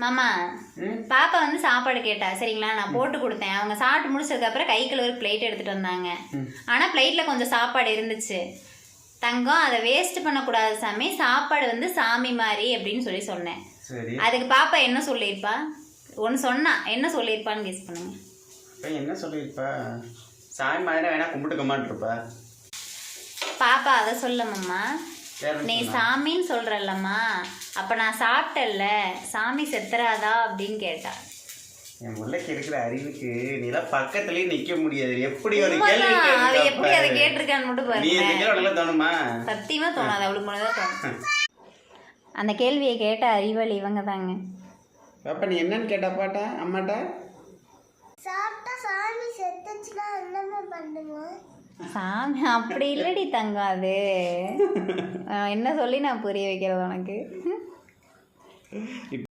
மாமா பாப்பா வந்து சாப்பாடு கேட்டா சரிங்களா, நான் போட்டு கொடுத்தேன். அவங்க சாப்பிட்டு முடிச்சதுக்கப்புறம் கை கழுவுற பிளேட் எடுத்துகிட்டு வந்தாங்க. ஆனால் பிளேட்டில் கொஞ்சம் சாப்பாடு இருந்துச்சு. தங்கம், அதை வேஸ்ட் பண்ணக்கூடாது சாமி, சாப்பாடு வந்து சாமி மாதிரி அப்படின்னு சொன்னேன். அதுக்கு பாப்பா என்ன சொல்லியிருப்பா? ஒன்று சொன்னா என்ன சொல்லியிருப்பான்னு கெஸ் பண்ணுங்க. என்ன சொல்லியிருப்பா? சாமி மாதிரி வேணா கும்பிட்டுக்கமான்ருப்பா. பாப்பா அதை சொல்லம்மா, நீ சாமின்னு சொல்றல்லம்மா, அப்ப நான் சாப்பிட்டல்ல, சாமி செத்துறாதா அப்படின்னு கேட்டா. என் முல்லைக்கு இருக்கிற அறிவுக்கு நீலாம் பக்கத்துலயே நிக்க முடியாது. எப்படி ஒரு கேள்வி எப்படி அதை கேட்டிருக்கான்னு மட்டும் பாருங்க. தோணுமா? சத்தியமா தோணாது, அவளுக்கு மட்டும் தான் தோணும். அந்த கேள்வியை கேட்ட அறிவாளி இவங்க தாங்க. அப்ப நீ என்னன்னு கேட்டா பாட்டா அம்மாட்டா? சாப்பிட்டா சாமி செத்துச்சுன்னா என்னமா பண்ணுவோம்? சாமி அப்படி இல்லடி தங்கம், அது என்ன சொல்லி நான் புரிய வைக்கிறது உனக்கு?